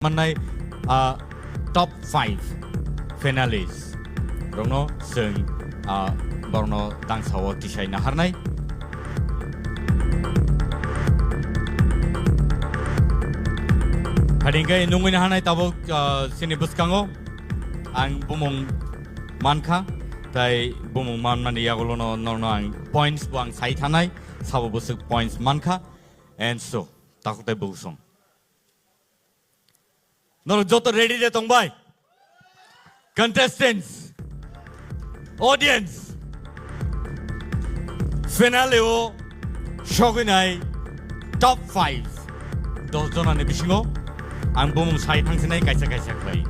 Manai top 5 finalists rongno sing borno dangsawo tisai naharnai Hadingkai nungguin hanai tabo sini buskango ang bumong manka tai bumong man mani yagolono norno ang points buang sai thanai sabo busuk points manka and so takutai busong Nor joto ready de tongbai contestants audience finale o shogunai top 5 dojona ne bisingo ang bumong sai thangsinai kaisa khlai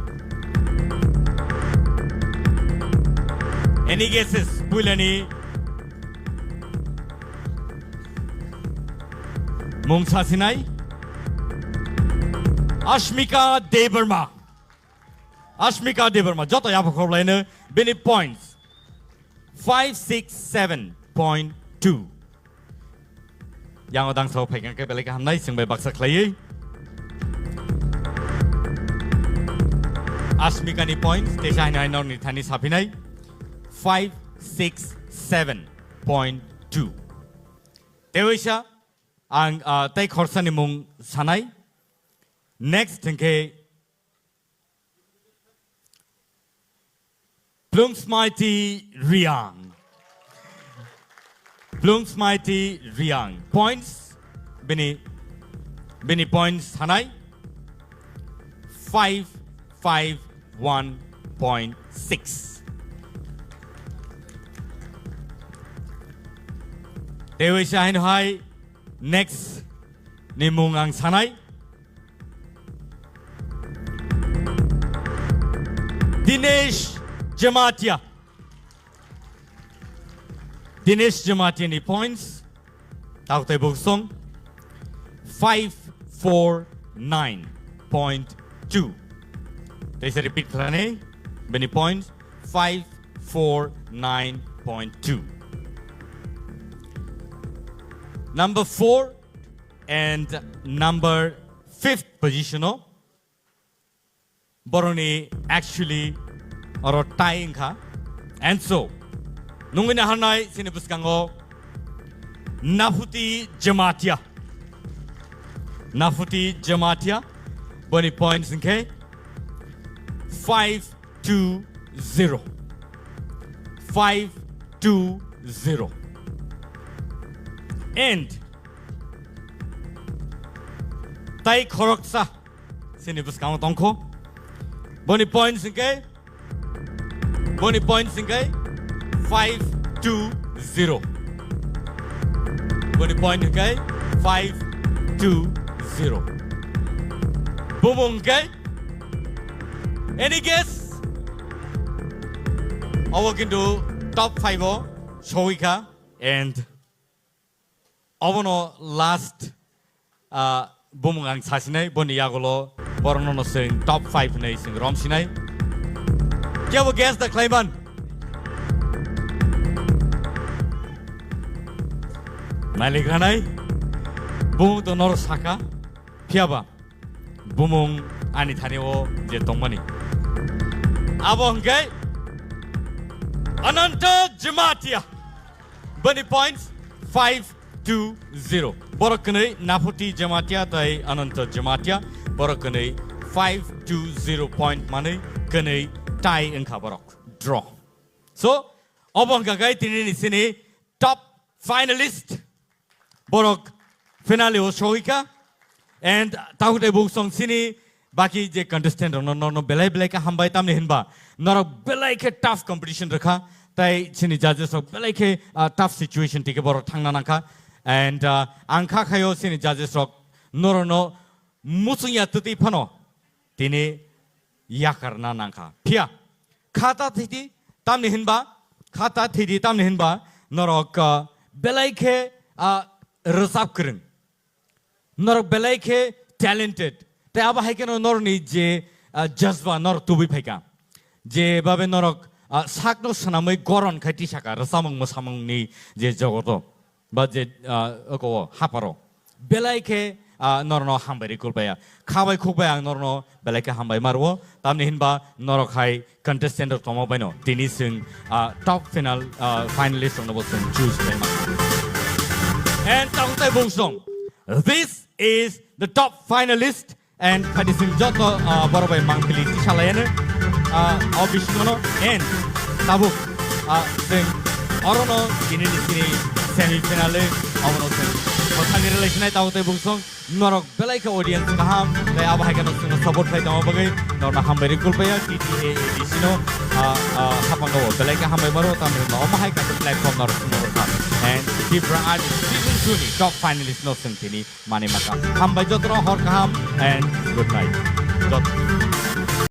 any guesses pulani mungsa sinai Ashmika Deverma. Ashmika Deverma. Joto yapa khoblaina bini points. 567.2. Yang odang so phaikang ke belai ka hamnai singbai baksa khlai. Ashmika ni points tesai nai nor ni thani sapinai 567.2. Tewisha ang tai khorsa ni mung sanai Next, okay. Plum's Mighty Riang. Plum's Mighty Riang. Points. Bini points. Hanai. 551.6. Dewi Shahin Hai. Next. Nimungang Sanai. Dinesh Jamatia. Dinesh Jamatia ni points. Tautay buksong 549.2. Tayo repeat plane. Bini points 549.2. Number 4 and number 5th position. Boroni actually or tying ka and so nungina hanai sinibuskango Nafuti Jamatia boni points okay 520 and Tai Khoroksa sinibuskango tongko Boni points okay? 520. Boni point okay? 520. Boom okay? Any guess? I walk into top 5 Shoika and Obono last Bumungang Sasine, Boni Yagolo. Borno sing top 5 na sing rom sinai. Kya wo guess the claimant? Malik ranai. Bumung to nor saka. Piaba. Bumung ani thani wo je tongmani. Abong kai. Ananta Jamatia. Bunny points 520. Borokane Nafuti Jamatia tai Ananta Jamatia. Borokane 520 point money kane tie in Kabarok draw. So Obong Gagai Tini Sini top finalist Borok finale Shoika and Taute Buksong Sini Baki J contestant no Belay Blake Hambai Tamni Hinba. Not a Belake tough competition Raka Tai Sini judges of Belake tough situation Tikaboro Tanganaka and Anka Kayo Sini judges of Norono Musunya tuti pano tini yakarna nangka pia khata thidi tamni hinba norok belaike resap kring norok belaike talented te aba haikeno norni je jazba nor tubi phaika je babe norok sakno sanamai goron khati saka rasamang mosamang ni je jogoto ba je ko haparo belaike नरनो हामबाय कुलबाया खाबाय खुबाय आं नरनो बेलायके हामबाय मारवो तामनि हिनबा नरखाय contestant तमो बायनो तिनि जों top finalist नबो जों choose खालामा and ताउताय बुंसं this is the top finalist and kadising joto borobai mangpili tisalayaनो obisnono and tabuk जों अरनो दिनैनि semi finale अवनो जों मोखांनि रिलेशनाय ताउताय बुंसं नरक बेलायके audience गाहाम जाय आबाहायगानो जों support खालामो बागै नरना हामबाय कुलबाया TTA एडिसिनो हापांगो बेलायके हामबाय मारो तामनि नमाहाय का platform नरका and Tipra season 2 ni top finalist no जों तिनि माने माका हामबाय जतनो हर गाहाम and good night